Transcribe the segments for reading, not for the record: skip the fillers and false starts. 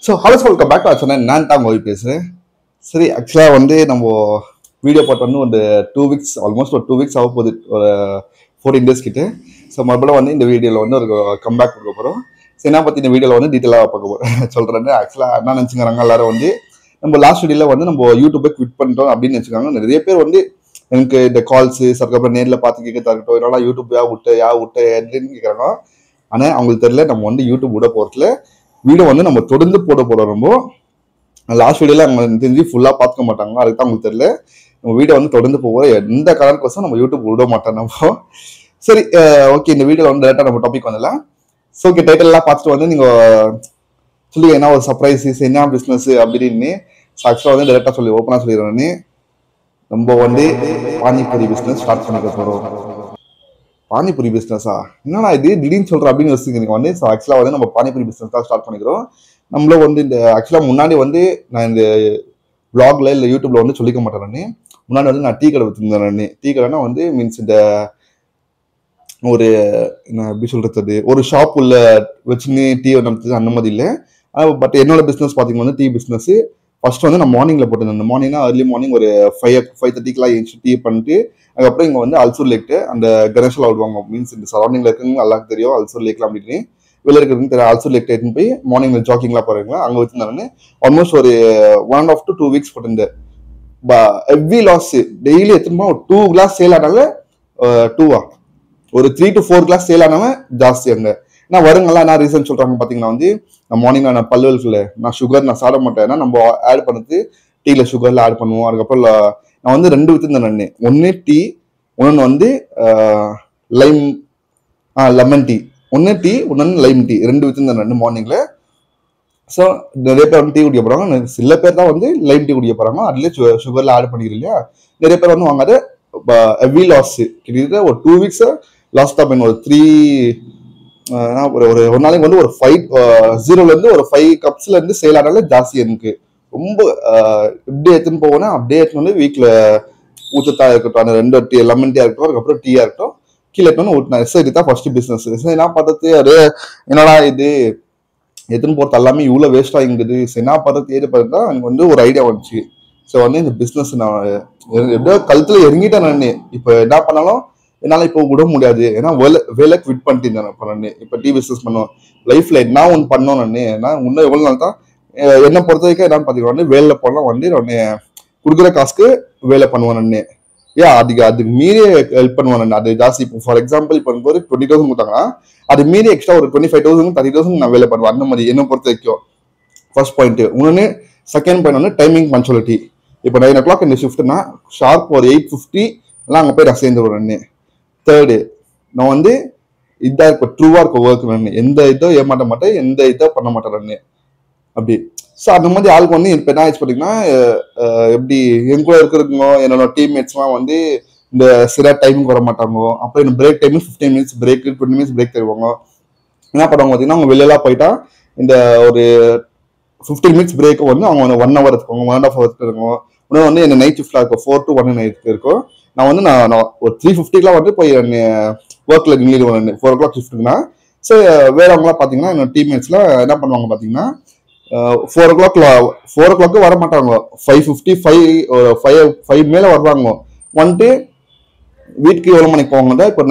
So hello welcome back to சொன்னேன் நான் தான் மொழி பேசுகிறேன். சரி, ஆக்சுவலாக வந்து நம்ம வீடியோ போட்டு வந்து ஒரு 2 வீக்ஸ் ஆல்மோஸ்ட் ஒரு 2 வீக்ஸ் ஆக போகுது, ஒரு 14 days கிட்ட. ஸோ மறுபடியும் வந்து இந்த வீடியோவில் வந்து ஒரு கம்பேக் கொடுக்க போகிறோம். சரி, என்ன பற்றி இந்த வீடியோவில் வந்து டீட்டெயிலாக பார்க்க போகிறேன் சொல்கிறேன். ஆக்சுவலாக என்ன நினச்சிக்கிறாங்க எல்லாரும் வந்து நம்ம லாஸ்ட் வீடியோவில் வந்து நம்ம யூடியூப்பை குவிட் பண்ணிட்டோம் அப்படின்னு நினச்சிக்காங்க. நிறைய பேர் வந்து எனக்கு இந்த கால்ஸு அதுக்கப்புறம் நேரில் பார்த்து கேட்க தரட்டும், என்னடா யூடியூப் யா விட்ட அப்படின்னு கேட்குறாங்க. ஆனால் அவங்களுக்கு தெரியல, நம்ம வந்து யூடியூப் விட போகிறதுல வீடியோ வந்து நம்ம தொடர்ந்து போட போகிறோம். ரொம்ப லாஸ்ட் வீடியோல அவங்க தெரிஞ்சு ஃபுல்லாக பார்த்துக்க மாட்டாங்க, அதுக்கு தான் அவங்களுக்கு தெரியல. நம்ம வீடியோ வந்து தொடர்ந்து போகிறோம், எந்த காரணத்துக்கோசம் நம்ம யூடியூப் விட மாட்டோம் நம்ம. சரி, ஓகே, இந்த வீடியோவில் வந்து டேரெக்டாக நம்ம டாபிக் வந்துடலாம். ஸோ ஓகே, டைட்டில்லாம் பார்த்துட்டு வந்து நீங்கள் சொல்லுங்க என்ன ஒரு சர்ப்ரைஸஸ், என்ன பிஸ்னஸ் அப்படின்னு. ஆக்சுவலாக வந்து டேரெக்டாக சொல்லி ஓப்பனாக சொல்லிடுறேன்னு, நம்ம வந்து பானிபூரி பிஸ்னஸ் ஸ்டார்ட் பண்ணிக்க போகிறோம். பானிபூரி பிஸ்னஸா, என்னன்னா இது திடீர்னு சொல்கிறேன் அப்படின்னு யோசிக்கிறீங்க வந்து. ஸோ ஆக்சுவலாக வந்து நம்ம பானிபூரி பிஸ்னஸ் தான் ஸ்டார்ட் பண்ணிக்கிறோம். நம்மளும் வந்து இந்த ஆக்சுவலாக முன்னாடி வந்து நான் இந்த வ்ளாக்ல இல்லை யூடியூப்ல வந்து சொல்லிக்க மாட்டேன். முன்னாடி வந்து நான் டீ கடை வச்சுருந்தேன். டீ கடைனா வந்து மீன்ஸ் இந்த ஒரு என்ன எப்படி சொல்றது, ஒரு ஷாப் உள்ள வச்சுன்னு டீ நடத்துது அந்த மாதிரி இல்லை. பட் என்னோட பிஸ்னஸ் பார்த்தீங்கன்னா வந்து டீ பிஸ்னஸ். ஃபர்ஸ்ட் வந்து நான் மார்னிங்ல போட்டிருந்தேன். மார்னிங்னா ஏர்லி மார்னிங் ஒரு 5:30 எழுந்து டீ பண்ணிட்டு, அதுக்கப்புறம் இங்கே வந்து அல்சூர் லேக் அந்த கணேஷில் விடுவாங்க. மீன்ஸ் இந்த சரௌண்டிங்ல இருக்குங்க எல்லாருக்கும் தெரியும் அல்சூர் லேக்லாம் அப்படின்னு. வெளில இருக்கிறது தெரியும். அல்சூர் லேக் எடுத்துன்னு போய் மார்னிங் ஜாக்கிங்லாம் போறீங்களா அங்கே வச்சிருந்தாருன்னு ஆல்மோஸ்ட் ஒரு 1.5 to 2 weeks போட்டிருந்தேன். எவ்ரி லாஸ் டெய்லி எடுத்துன்னு ஒரு 2 கிளாஸ் சேல் ஆனால ஒரு 3 to 4 கிளாஸ் சேல் ஆனவன் ஜாஸ்தி அங்க. நான் வருங்கெல்லாம் என்ன ரீசன் சொல்றாங்க பாத்தீங்கன்னா வந்து, நான் மார்னிங் நான் பல்வெல்ல நான் சுகர் நான் சாப்பிட மாட்டேன். ஏன்னா நம்ம ஆட் பண்ணுறது டீல சுகர்ல ஆட் பண்ணுவோம். அதுக்கப்புறம் நான் வந்து 2 வித்துருந்தேன். ஒன்னு டீ, ஒன்னு வந்து லெமன் டீ. ஒன்னு டீ, ஒன்னு லைம் டீ, 2 வித்துருந்தேன் மார்னிங்ல. ஸோ நிறைய பேர் வந்து டீ குடிக்க போறாங்க, சில பேர் தான் வந்து லைம் டீ குடிக்க போறாங்க. அதுலேயே சுகர்ல ஆட் பண்ணிக்கிறோம் இல்லையா. நிறைய பேர் வந்து வாங்காத ஹெவி லாஸ் கிட்டத்தட்ட ஒரு 2 weeks லாஸ் தான் பண்ண. ஒரு நாளைக்கு வந்து ஒரு 0 இருந்து ஒரு 5 கப்ஸ்ல இருந்து சேல் ஆனால ஜாஸ்தி. எனக்கு ரொம்ப இப்படியே எடுத்துன்னு போவோன்னா அப்படியே எடுத்துன்னு வந்து வீக்ல ஊத்தத்தா இருக்கட்டும், அந்த 2 டீ லெமன் டீயா இருக்கட்டும், அதுக்கப்புறம் டீயா இருக்கட்டும், கீழே எடுத்து ஊட்டினேன். சரி, இதுதான் ஃபர்ஸ்ட் பிசினஸ். என்ன பார்த்தது அது என்னடா இது எடுத்துன்னு போறது எல்லாமே இவ்வளோ வேஸ்ட் ஆகிங்குது. என்ன பார்த்தது ஏது பார்த்தா எனக்கு வந்து ஒரு ஐடியா வந்துச்சு. ஸோ வந்து இந்த பிஸ்னஸ் நான் எப்படியோ கழுத்துல இறங்கிட்டேன். நான் இப்போ என்ன பண்ணாலும் என்னால் இப்போ விட முடியாது. ஏன்னா வேலை குவிட் பண்ணிட்டு நான் இப்போ டீ பிஸ்னஸ் பண்ணுவேன். லைஃப்ல என்ன ஒன்று பண்ணோம் நான். ஏன்னா இன்னும் எவ்வளோ நாள் தான் என்னை பொறுத்த வரைக்கும் என்னன்னு பார்த்தீங்கன்னா வேலை போனால் வந்து நான் கொடுக்குற காசுக்கு வேலை பண்ணுவேன் நான். அதுக்கு மீறி ஹெல்ப் பண்ணுவேன் நான். அது ஜாஸ்தி இப்போ ஃபார் எக்ஸாம்பிள் இப்போ ஒரு 20,000 கொடுத்தாங்கன்னா அது மீறி எக்ஸ்ட்ரா ஒரு 25,000 30,000 நான் வேலை பண்ணுவேன். அந்த மாதிரி என்னை பொறுத்த வரைக்கும் ஃபர்ஸ்ட் பாயிண்ட். இன்னொன்று செகண்ட் பாயிண்ட் வந்து டைமிங் பங்க்சுவாலிட்டி. இப்போ 9 o'clock இந்த ஷிஃப்ட்னா ஷார்ப் ஒரு 8:50 எல்லாம் அங்கே போய் நான் சேர்ந்து வருவேன். தேர்டு, நான் வந்து இதாக இருக்க ட்ரூவா இருக்க ஒர்க். நான் எந்த இதோ ஏமாட்ட மாட்டேன், எந்த இதோ பண்ண மாட்டேன் அப்படி. ஸோ அந்த மாதிரி ஆளுக்கு வந்து இப்போ என்ன ஆச்சு பார்த்தீங்கன்னா, எப்படி என் கூட இருக்கிறவங்க என்னோட டீம்மேட்ஸ்லாம் வந்து இந்த சில டைமுக்கு வர மாட்டாங்க. அப்புறம் இந்த break time 15 minutes break, 20 minutes break தருவாங்க. என்ன பண்ணுவாங்க பார்த்தீங்கன்னா, அவங்க வெளியெல்லாம் போயிட்டா இந்த ஒரு 15 minutes பிரேக் வந்து அவங்க 1 hour இருக்கும், 1.5 hours இருக்கும். இன்னும் வந்து என்ன நைட் ஷிஃப்ட்லாம் இருக்கும், 4 to 1 நைட் இருக்கும். நான் வந்து நான் ஒரு 3:50 வந்து போய் ஒர்க்ல நின்றுடுவேன் 4 o'clock ஷிஃப்ட்டுக்குன்னா. ஸோ வேறவங்களாம் பார்த்தீங்கன்னா என்னோட டீம்மேட்ஸ்லாம் என்ன பண்ணுவாங்க பார்த்தீங்கன்னா 4 o'clock வர மாட்டாங்க. 5:50 மேல வருவாங்க. வந்துட்டு வீட்டுக்கு எவ்வளோ மணிக்கு போவாங்க. இப்போ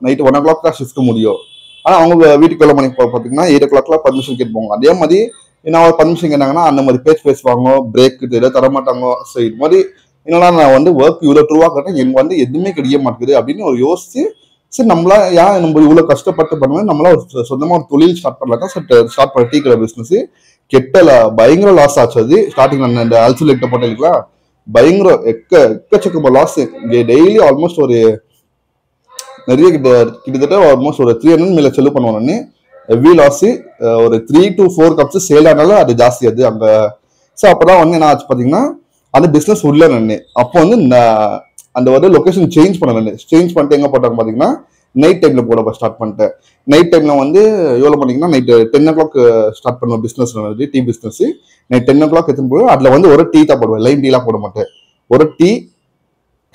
நைட்டு 1 o'clock தான் ஷிஃப்ட் முடியும். ஆனால் அவங்க வீட்டுக்கு எவ்வளோ மணிக்கு போக பார்த்தீங்கன்னா 8 o'clock பர்மிஷன் கேட்டு போவாங்க. அதே மாதிரி என்ன பர்மிஷன் கேட்டாங்கன்னா அந்த மாதிரி பேசுவாங்க, பிரேக் தெரிய தர மாட்டாங்க. ஸோ இது மாதிரி என்னன்னா நான் வந்து ஒர்க் இவ்வளோ ட்ரூவா கட்டேன், எனக்கு வந்து எதுவுமே கிடைக்க மாட்டேங்குது அப்படின்னு ஒரு யோசிச்சு, சரி நம்மளா நம்ம இவ்வளோ கஷ்டப்பட்டு பண்ணுவேன், நம்மளா சொந்தமா ஒரு தொழில் ஸ்டார்ட் பண்ணலாம். ஸ்டார்ட் பண்ண டீ கடை பிஸ்னஸ் கெட்டல பயங்கர லாஸ் ஆச்சு. அது ஸ்டார்டிங் இந்த அல்சூர் லேக் போட்டீங்களா பயங்கர எக்கச்சக்க லாஸ். இங்கே டெய்லி ஆல்மோஸ்ட் ஒரு நிறைய கிட்டத்தட்ட ஆல்மோஸ்ட் ஒரு 300 மேல செலவு பண்ணுவானு. Heavy loss. ஒரு 3 to 4 கப்ஸ் சேல் ஆனாலும் அது ஜாஸ்தி அது அங்க. ஸோ அப்பதான் வந்து என்ன ஆச்சு பார்த்தீங்கன்னா அந்த பிஸ்னஸ் உள்ள நான் அப்போ வந்து அந்த ஒரு லொக்கேஷன் சேஞ்ச் பண்ணிட்டு எங்க போட்டாங்க பார்த்தீங்கன்னா நைட் டைம்ல போட ஸ்டார்ட் பண்ணிட்டேன். நைட் டைம்ல வந்து எவ்வளோ பண்ணிங்கன்னா நைட் 10 o'clock ஸ்டார்ட் பண்ணுவேன் business. Tea business night 10 o'clock எடுத்துன்னு போய் அதில் வந்து ஒரு டீ தான் போடுவேன், லைம் டீலாம் போட மாட்டேன். ஒரு டீ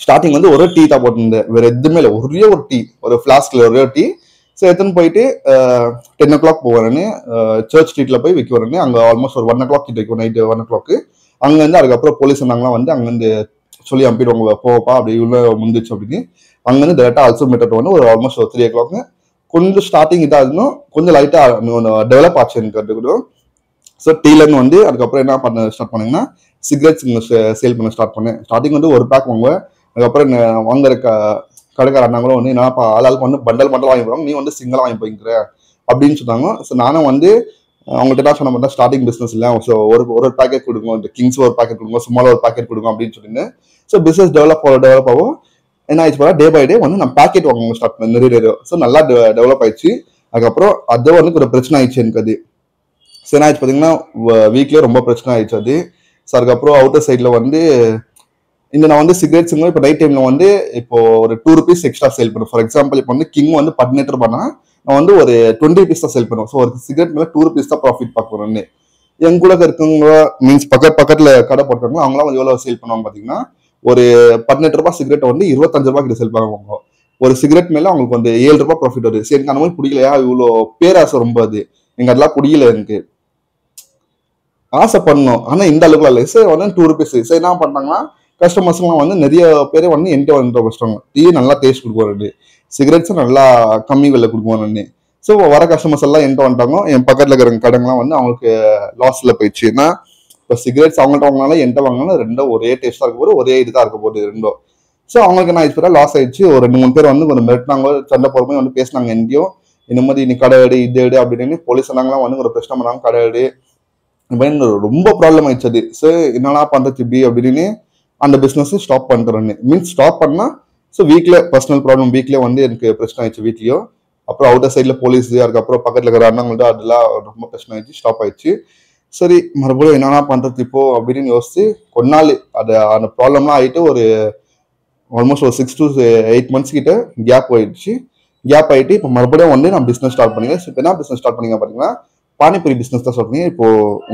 ஸ்டார்டிங் வந்து ஒரு டீ தான் போட்டிருந்தேன், வேற எதுவுமே இல்லை. ஒரே ஒரு டீ, ஒரு ஃபிளாஸ்க்ல ஒரே டீ. ஸோ எடுத்துன்னு போயிட்டு 10 o'clock போகிறேன்னு சர்ச் ஸ்ட்ரீட்ல போய் விற்க வரேன்னு அங்கே ஆல்மோஸ்ட் ஒரு 1 o'clock கிட்ட இருக்கும், நைட்டு 1 o'clock. அங்கேருந்து அதுக்கப்புறம் போலீஸ் இருந்தாங்களாம் வந்து அங்கேருந்து சொல்லி அனுப்பிடுவாங்க, போப்பா அப்படி உள்ள முந்துச்சு அப்படின்னு. அங்கேருந்து டேரெக்டாக அல்சர் மெத்தட் வந்து ஒரு ஆல்மோஸ்ட் ஒரு 3 o'clock கொஞ்சம் ஸ்டார்டிங் இதாக இருந்தோம், கொஞ்சம் லைட்டாக டெவலப் ஆச்சு எனக்கு கற்றுக்கிட்டோம். ஸோ டீலர்னு வந்து அதுக்கப்புறம் என்ன பண்ண ஸ்டார்ட் பண்ணீங்கன்னா சிகரெட்ஸ் சேல் பண்ண ஸ்டார்ட் பண்ணேன். ஸ்டார்டிங் வந்து ஒரு பேக் வாங்குவேன், அதுக்கப்புறம் வாங்குற கடைக்கார அண்ணாங்களும் வந்து என்னப்பா ஆளாளுக்கு வந்து பண்டல் வாங்கி போகிறாங்க, நீ வந்து சிங்கிளாக வாங்கி போய்க்கிற அப்படின்னு சொன்னாங்க. ஸோ நானும் வந்து அவங்கள்ட்ட என்ன சொன்ன பார்த்தா ஸ்டார்டிங் பிஸ்னஸ் இல்லை, ஸோ ஒரு பேக்கெட் கொடுங்க, இந்த கிங்ஸ் ஒரு பேக்கெட் கொடுங்க, சும்மால ஒரு பேக்கெட் கொடுங்க அப்படின்னு சொல்லிட்டு. ஸோ பிஸ்னஸ் டெவலப் ஆகும். என்ன ஆயிடுச்சு பார்த்தா டே பை டே வந்து நான் பேக்கெட் வாங்க ஸ்டார்ட் பண்ணேன் நிறைய. ஸோ நல்லா டெவலப் ஆயிடுச்சு. அதுக்கப்புறம் அது வந்து ஒரு பிரச்சனை ஆயிடுச்சு எனக்கு. அது ஸோ என்ன ஆயிடுச்சு பார்த்தீங்கன்னா வீக்லேயே ரொம்ப பிரச்சனை ஆயிடுச்சு அது. ஸோ அதுக்கப்புறம் அவுட்டர் சைடில் வந்து நான் வந்து சிகரெட்ஸுங்க இப்போ நைட் டைமில் வந்து இப்போ ஒரு 2 rupees எக்ஸ்ட்ரா சேல் பண்ணுவேன். ஃபார் எக்ஸாம்பிள் இப்போ வந்து கிங் வந்து 18 ரூபாய்னா நான் வந்து ஒரு 20 rupees தான் சேல் பண்ணுவேன். ஸோ ஒரு சிகரெட் மேலே 2 rupees தான் ப்ராஃபிட் பார்க்குறேன்னு. என் கூட இருக்கவங்க மீன்ஸ் பக்கத்தில் கடை போட்டாங்களோ அவங்களாம் வந்து எவ்வளோ சேல் பண்ணுவாங்க பார்த்தீங்கன்னா ஒரு 18 ரூபாய் சிகரெட் வந்து 25 ரூபாய் கிட்ட சேல் பண்ணுவாங்க. ஒரு சிகரெட் மேலே அவங்களுக்கு வந்து 7 ரூபாய் ப்ராஃபிட் வருது. சரி எனக்கு அந்த மாதிரி பிடிக்கலையா, இவ்வளோ பேராசை ரொம்ப அது எனக்கு அதெல்லாம் பிடிக்கல. எனக்கு ஆசை பண்ணணும் ஆனால் இந்த அளவுக்கு இல்லை. சரி வந்து 2 rupees. சரி என்ன பண்ணாங்கன்னா கஸ்டமர்ஸ்லாம் வந்து நிறைய பேர் வந்து என்கிட்ட வந்து கஷ்டம் டீ நல்லா டேஸ்ட் கொடுக்குவாரு, சிகரெட்ஸும் நல்லா கம்மி விலை கொடுக்குவானு. ஸோ வர கஸ்டமர்ஸ் எல்லாம் என்கிட்ட வந்துட்டாங்க. என் பக்கத்தில் இருக்கிற கடைங்களாம் வந்து அவங்களுக்கு லாஸில் போயிடுச்சு. ஏன்னா இப்போ சிகரெட்ஸ் அவங்கள்ட்ட வாங்கினாலும் என்கிட்ட வாங்கினாலும் ரெண்டும் ஒரே டேஸ்ட்டாக இருக்க போது, ஒரே இதுதான் இருக்க போகுது ரெண்டும். ஸோ அவங்களுக்கு என்ன ஆயிடுச்சு லாஸ் ஆயிடுச்சு. ஒரு 2-3 பேர் வந்து கொஞ்சம் மிரட்டினாங்க, சண்டை போகிறப்ப வந்து பேசினாங்க எங்கேயும் இந்த மாதிரி நீ கடை எடு இது எடு அப்படின்னு. போலீஸ் எல்லாம் வந்து ஒரு பிரச்சனை பண்ணாங்க, கடை எடு ரொம்ப ப்ராப்ளம் ஆயிடுச்சு அது. ஸோ என்னன்னா பண்றது இப்படி அப்படின்னு அந்த பிஸ்னஸ் ஸ்டாப் பண்ணுறேன்னு மீன்ஸ் ஸ்டாப் பண்ணா. ஸோ வீக்ல பர்சனல் ப்ராப்ளம் வீக்ல வந்து எனக்கு பிரச்சனை ஆயிடுச்சு வீட்லயும். அப்புறம் அவுட்டர் சைட்ல போலீஸ், அதுக்கப்புறம் பக்கத்துல இருக்கிற அண்ணங்கள்ட்ட அதெல்லாம் ரொம்ப பிரச்சனை ஆயிடுச்சு, ஸ்டாப் ஆயிடுச்சு. சரி மறுபடியும் என்னன்னா பண்றது இப்போ அப்படின்னு யோசிச்சு கொஞ்ச நாள் அந்த ப்ராப்ளம்லாம் ஆயிட்டு ஒரு ஆல்மோஸ்ட் ஒரு 6 to 8 months கிட்ட கேப் ஆயிட்டு இப்போ மறுபடியும் வந்து நான் பிஸ்னஸ் ஸ்டார்ட் பண்ணிங்க. இப்போ என்ன பிஸ்னஸ் ஸ்டார்ட் பண்ணீங்க பார்த்தீங்கன்னா பானிபூரி பிஸ்னஸ் தான் சொல்றீங்க. இப்போ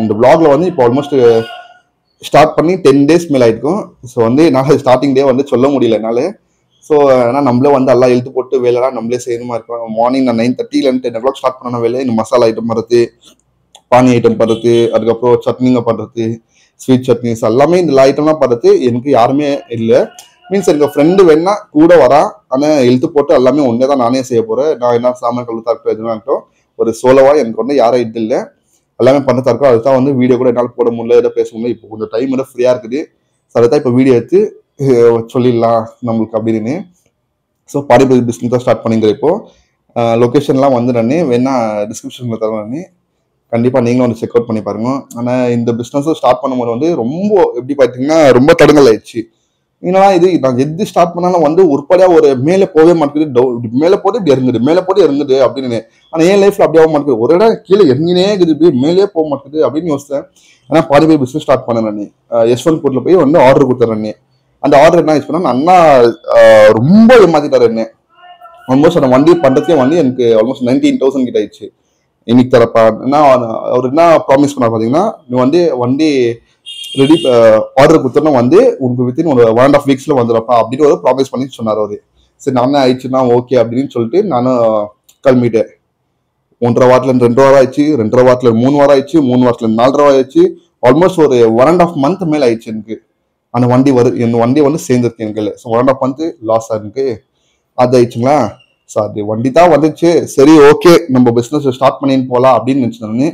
இந்த பிளாக்ல வந்து இப்போ ஆல்மோஸ்ட் ஸ்டார்ட் பண்ணி 10 days மேலே ஆயிருக்கும். ஸோ வந்து என்னால் ஸ்டார்டிங் டே வந்து சொல்ல முடியல என்னால். ஸோ ஏன்னா நம்மளே வந்து எல்லாம் எழுத்து போட்டு வேலைலாம் நம்மளே செய்யணுமா இருக்கும். மார்னிங் நான் 9:30 10 o'clock ஸ்டார்ட் பண்ண வேலை இந்த மசாலா ஐட்டம் பண்ணுறது, பானி ஐட்டம் பண்ணுறது, அதுக்கப்புறம் சட்னிங்க பண்ணுறது, ஸ்வீட் சட்னிஸ் எல்லாமே இந்த ஐட்டம்லாம் பண்ணுறது எனக்கு யாருமே இல்லை. மீன்ஸ் எனக்கு ஃப்ரெண்டு வேணா கூட வரா, ஆனால் எழுத்து போட்டு எல்லாமே ஒன்றே தான் நானே செய்ய போகிறேன். நான் என்ன சாமான் கழுத்தா இருக்கட்டும் எதுனா இருக்கட்டும் ஒரு சோலவா எனக்கு வந்து யாரும் இது இல்லை, எல்லாமே பண்ணதா இருக்கும். அதுதான் வந்து வீடியோ கூட என்னால் போட முடியல, எதாவது பேச முடியல. இப்போ கொஞ்சம் டைம் வந்து ஃப்ரீயாக இருக்குது. ஸோ அதை தான் இப்போ வீடியோ எடுத்து சொல்லிடலாம் நம்மளுக்கு அப்படின்னு. ஸோ பானிபூரி பிஸ்னஸ் தான் ஸ்டார்ட் பண்ணிங்கிற. இப்போ லொக்கேஷன்லாம் வந்து நான் வேணா டிஸ்கிரிப்ஷனில் தரேன், கண்டிப்பாக நீங்களும் வந்து செக் அவுட் பண்ணி பாருங்க. ஆனால் இந்த பிஸ்னஸை ஸ்டார்ட் பண்ணும்போது வந்து ரொம்ப எப்படி பார்த்தீங்கன்னா ரொம்ப தடங்கல் ஆயிடுச்சு. ஏன்னா இது நான் எது ஸ்டார்ட் பண்ணாலும் வந்து உருப்படியாக ஒரு மேலே போகவே மாட்டேங்குது, மேலே போட்டு இப்படி இறங்குது, மேலே போட்டு இறங்குது அப்படின்னு. ஆனால் என் லைஃப்ல அப்படியே ஆக மாட்டேங்குது, ஒரு இடம் கீழே இறங்கினே இருக்குது, மேலே போக மாட்டேங்குது அப்படின்னு யோசித்தேன். ஆனால் பானிபூரி பிஸ்னஸ் ஸ்டார்ட் பண்ணேன் நான். யஷ்வந்த்பூர்ல போய் வந்து ஆர்டர் கொடுத்துறேன். அந்த ஆர்டர் என்ன யூஸ் பண்ணா அண்ணா ரொம்ப ஏமாத்திட்டாரு என்ன. ஆல்மோஸ்ட் அந்த வண்டி பண்றதுக்கே வந்து எனக்கு ஆல்மோஸ்ட் 19,000 கிட்ட ஆயிடுச்சு. இன்னைக்கு தரப்பா அவர் என்ன ப்ராமிஸ் பண்ணா பாத்தீங்கன்னா, நீ வந்து வண்டி ரெடி ஆர்டர் கொடுத்தோன்னா வந்து உங்களுக்கு வித்தின் ஒரு 1.5 weeks வந்துடுறப்பா அப்படின்னு ஒரு ப்ராமிஸ் பண்ணி சொன்னார் அவரு. சரி நானே ஆயிடுச்சுன்னா ஓகே அப்படின்னு சொல்லிட்டு நானும் கிளம்பிட்டேன். 1.5 வாரத்துல 2 வாரம் ஆயிடுச்சு, 2.5 வாரத்துல 3 வாரம் ஆயிடுச்சு, 3 வாரத்துல 4 வாரம் ஆயிடுச்சு. ஆல்மோஸ்ட் ஒரு 1.5 month மேல ஆயிடுச்சு எனக்கு. அந்த வண்டி என் வண்டி வந்து சேர்ந்துருக்கு எனக்கு. ஸோ 1.5 month லாஸ் ஆயிருக்கு, அது ஆயிடுச்சுங்களா. ஸோ அது வண்டி தான் வந்துச்சு. சரி ஓகே நம்ம பிஸ்னஸ் ஸ்டார்ட் பண்ணின்னு போகலாம் அப்படின்னு நினச்சினோன்னு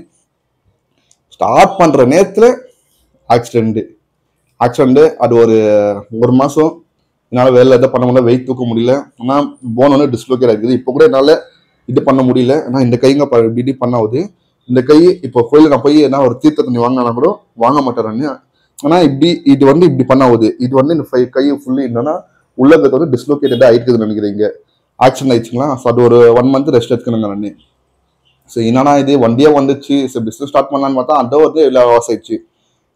ஸ்டார்ட் பண்ற நேரத்தில் ஆக்சிடென்ட். அது ஒரு மாசம் என்னால் வேலை எதாவது பண்ண முடியல, வெயிட் தூக்க முடியல. ஆனால் போன் வந்து டிஸ்லோகேட் ஆகிருக்குது. இப்போ கூட என்னால் இது பண்ண முடியல. ஆனால் இந்த கைங்க இப்படி பண்ணாவது இந்த கை இப்போ கோயிலில் நான் போய் என்ன ஒரு தீர்த்த தண்ணி வாங்கினா கூட வாங்க மாட்டேறான்னு. ஆனால் இது வந்து இப்படி பண்ணாவது இது வந்து இந்த கை ஃபுல்லி என்னன்னா உள்ளங்கிறது வந்து டிஸ்லோகேட்டடாக ஆயிருக்குதுன்னு நினைக்கிறீங்க. ஆக்சிடென்ட் ஆயிடுச்சுங்களா. ஸோ அது ஒரு 1 month ரெஸ்ட் எடுத்துக்கணுங்க நான். ஸோ என்னன்னா இது வண்டியே வந்துச்சு, ஸோ பிஸ்னஸ் ஸ்டார்ட் பண்ணலான்னு பார்த்தா அதை வந்து எல்லாம் லாஸ் ஆயிடுச்சு.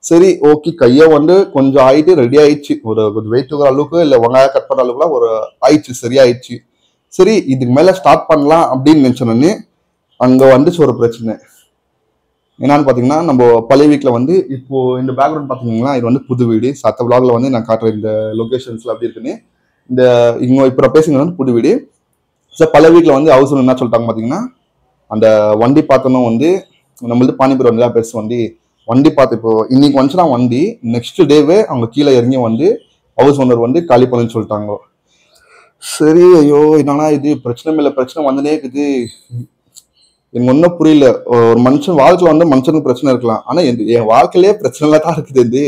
சரி ஓகே கையை வந்து கொஞ்சம் ஆயிட்டு ரெடி ஆயிடுச்சு, ஒரு கொஞ்சம் வெயிட் தூக்குற அளவுக்கு இல்லை வெங்காயம் கட் பண்ணுற அளவுக்குலாம் ஒரு ஆயிடுச்சு, சரியாயிடுச்சு. சரி இதுக்கு மேலே ஸ்டார்ட் பண்ணலாம் அப்படின்னு நினச்சோன்னே அங்கே வந்துச்சு ஒரு பிரச்சனை. என்னன்னு பார்த்தீங்கன்னா நம்ம பழைய வீட்டில் வந்து இப்போ இந்த பேக்ரவுண்ட் பார்த்தீங்கன்னா இது வந்து புது வீடு. சத்த விளாக்ல வந்து நான் காட்டுறேன் இந்த லொக்கேஷன்ஸ்ல அப்படி இருக்குன்னு. இந்த இங்கே இப்போ பேசுங்க வந்து புது வீடு. ஸோ பல வீட்டில் வந்து ஹவுஸ் ஓனர் என்ன சொல்லிட்டாங்க பார்த்தீங்கன்னா, அந்த வண்டி பார்த்தோன்னா வந்து நம்மளது பானிபுரி வண்டி தான் பெருசு வண்டி. வண்டி பார்த்து இப்போ இன்னைக்கு வந்துச்சுன்னா வண்டி, நெக்ஸ்ட் டேவே அவங்க கீழே இறங்கி வந்து ஹவுஸ் ஓனர் வந்து காலி பண்ணுன்னு சொல்லிட்டாங்க. சரி, ஐயோ என்னன்னா இது பிரச்சனை மேல பிரச்சனை வந்துனே இருக்குது. எனக்கு ஒன்றும் புரியல. ஒரு மனுஷன் வாழ்க்கையில் வந்து மனுஷனுக்கு பிரச்சனை இருக்கலாம். ஆனால் என் வாழ்க்கையிலே பிரச்சனை தான் இருக்குது இது.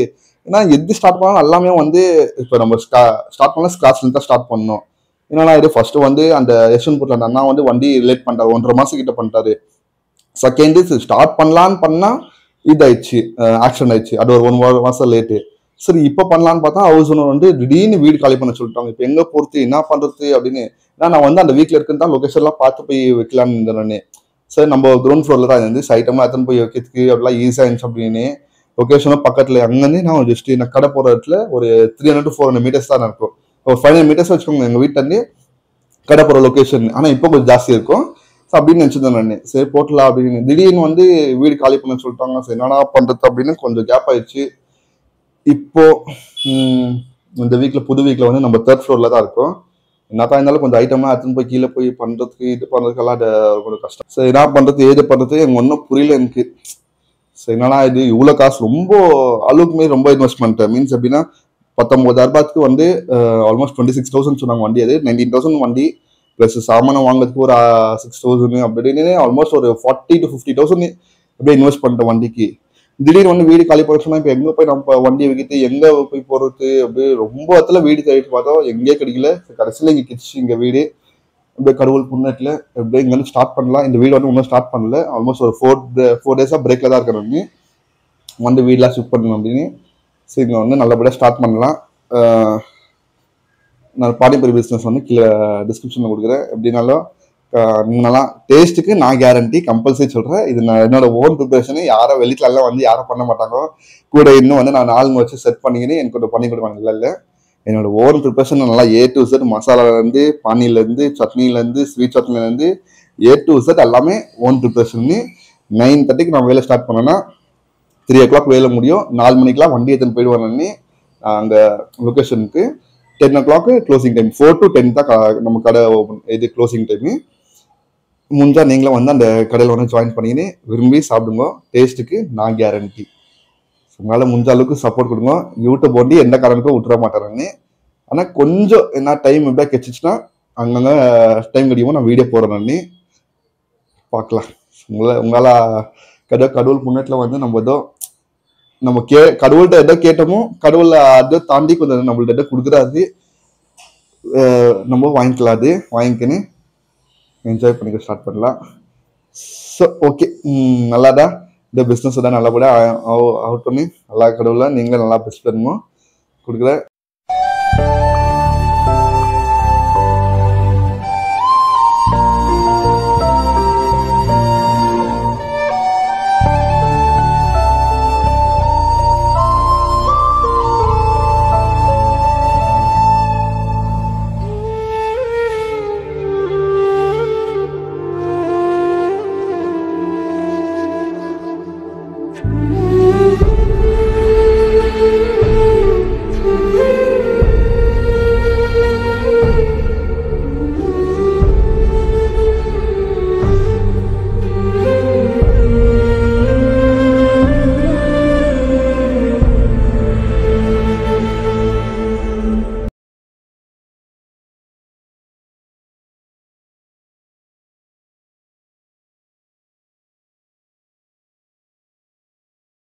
ஏன்னா எது ஸ்டார்ட் பண்ணாலும் எல்லாமே வந்து இப்போ நம்ம ஸ்டார்ட் பண்ணலாம் ஸ்கிராச்ல தான் ஸ்டார்ட் பண்ணணும். என்னன்னா இது ஃபர்ஸ்ட் வந்து அந்த யஷ்வந்த்பூர்ல அந்த அண்ணா வந்து வண்டி ரிலேட் பண்ணிட்டாரு, 1.5 மாசம் கிட்ட பண்ணிட்டாரு. செகண்ட் ஸ்டார்ட் பண்ணலான்னு பண்ணா இதாயிடுச்சு, ஆக்சிடென்ட் ஆயிடுச்சு. அது ஒரு 1 மாசம் லேட்டு. சரி இப்போ பண்ணலான்னு பார்த்தா ஹவுஸ் ஓனர் வந்து திடீர்னு வீடு காலி பண்ண சொல்லிட்டாங்க. இப்போ எங்க போறது என்ன பண்றது அப்படின்னு. ஏன்னா நான் வந்து அந்த வீக்ல இருக்குன்னு தான் லொகேஷன்லாம் பார்த்து போய் வைக்கலான்னு இருந்தேன். சரி நம்ம கிரவுண்ட் ஃப்ளோர்ல தான் இருந்து ஐட்டமா எத்தனை போய் வைக்கிறதுக்கு அப்படிலாம் ஈஸியாக இருந்துச்சு அப்படின்னு லொகேஷனும் பக்கத்துல அங்கேருந்து நான் ஜஸ்ட் நான் கடை போகிற இடத்துல ஒரு 300 to 400 மீட்டர்ஸ் தான் இருக்கும். ஒரு 500 மீட்டர்ஸ் வச்சுக்கோங்க எங்க வீட்டுல இருந்து கடை போகிற லொகேஷன். ஆனால் இப்போ கொஞ்சம் ஜாஸ்தி இருக்கும். ஸோ அப்படின்னு நினச்சிருந்தேன் நான். சரி போட்டலாம் அப்படின்னு திடீர்னு வந்து வீடு காலி பண்ண சொல்லிட்டாங்க. சரி என்னடா பண்றது அப்படின்னு கொஞ்சம் கேப் ஆயிடுச்சு. இப்போ இந்த வீக்ல புது வீக்ல வந்து நம்ம 3rd ஃப்ளோர்ல தான் இருக்கோம். என்னதான் இருந்தாலும் கொஞ்சம் ஐட்டம்லாம் எடுத்துன்னு போய் கீழே போய் பண்றதுக்கு இது பண்றதுக்கெல்லாம் கொஞ்சம் கஷ்டம். சரி என்ன பண்றது ஏது பண்றது எனக்கு ஒன்றும் புரியல எனக்கு. சரி என்னன்னா இது இவ்வளோ காசு ரொம்ப அளவுக்கு மீறி ரொம்ப இன்வெஸ்ட்மெண்ட். மீன்ஸ் எப்படின்னா 19,000 வந்து ஆல்மோஸ்ட் 26,000 சொன்னாங்க வண்டி. அது 19,000 வண்டி ப்ளஸ் சாமானம் வாங்குறதுக்கு ஒரு 6,000 அப்படின்னு ஆல்மோஸ்ட் ஒரு 40 to 50,000 அப்படியே இன்வெஸ்ட் பண்ணிட்டேன் வண்டிக்கு. திடீர்னு வந்து வீடு காலி பண்ண சொன்னா இப்போ எங்க போய் நம்ம வண்டியை வைக்கிட்டு எங்க போய் போறது அப்படி ரொம்ப இடத்துல வீடு தேடிட்டு பார்த்தோம், எங்கேயே கிடைக்கல. கடைசியில் இங்கே கிடச்சி இங்க வீடு அப்படியே கடவுள் புண்ணத்துல எப்படியே இங்க ஸ்டார்ட் பண்ணலாம். இந்த வீடு வந்து இன்னும் ஸ்டார்ட் பண்ணல. ஆல்மோஸ்ட் ஒரு 4 டேஸா பிரேக்ல தான் இருக்கிறவங்க வந்து வீடெல்லாம் ஷிஃப்ட் பண்ணணும் அப்படின்னு. சரி இங்க வந்து நல்லபடியாக ஸ்டார்ட் பண்ணலாம். நான் பானிபூரி பிஸ்னஸ் வந்து கீழே டிஸ்கிரிப்ஷன்ல கொடுக்குறேன். எப்படின்னாலும் நல்லா டேஸ்ட்டுக்கு நான் கேரண்டி கம்பல்சரி சொல்றேன். இது நான் என்னோட ஓன் ப்ரிப்பரேஷனு. யாரும் வெளியில எல்லாம் வந்து யாரும் பண்ண மாட்டாங்க. கூட இன்னும் வந்து நான் ஆளுங்க வச்சு செட் பண்ணிக்கின்னு எனக்கு கூட பண்ணி கொடுப்பாங்க. இல்லை என்னோட ஓன் ப்ரிப்பரேஷன் நல்லா A to Z மசாலாலேருந்து பானிலேருந்து சட்னிலேருந்து ஸ்வீட் சட்னிலேருந்து A to Z எல்லாமே ஓன் ப்ரிப்பரேஷன். 9:30க்கு நான் வேலை ஸ்டார்ட் பண்ணேன்னா 3 o'clock வேலை முடியும். 4 மணிக்கெலாம் வண்டி எடுத்துன்னு போயிடுவானே அங்கே லொக்கேஷனுக்கு. 10 o'clock க்ளோசிங் டைம். 4 to 10 தான் நம்ம கடை ஓப்பன் இது க்ளோசிங் டைமு. முடிஞ்சா நீங்களும் வந்து அந்த கடையில் வந்து ஜாயின் பண்ணிக்கின்னு விரும்பி சாப்பிடுங்க. டேஸ்ட்டுக்கு நான் கேரண்டி. உங்களால் முடிஞ்ச அளவுக்கு சப்போர்ட் கொடுங்க. யூடியூப் வந்து எந்த காரணத்துக்கும் விட்டுற மாட்டேறாங்க. ஆனால் கொஞ்சம் என்ன டைம் எப்படியா கிடைச்சிச்சுன்னா அங்கங்கே டைம் கிடைக்குமோ நான் வீடியோ போடுறேன். நான் பார்க்கலாம். உங்களால் கடவுள் முன்னேட்டில் வந்து நம்ம ஏதோ நம்ம கடவுள்கிட்ட எதோ கேட்டோமோ கடவுளை அதை தாண்டி கொஞ்சம் நம்மள்ட்ட எதோ கொடுக்குறாரு. நம்ம வாங்கிக்கலாம். அது வாங்கிக்கின்னு என்ஜாய் பண்ணிக்க ஸ்டார்ட் பண்ணலாம். ஸோ ஓகே நல்லாதான் இந்த பிஸ்னஸ் தான் நல்லபடியாக அவுட் பண்ணி நல்லா கடவுளை நீங்களும் நல்லா பெஸ்ட் பண்ணுங்க கொடுக்குற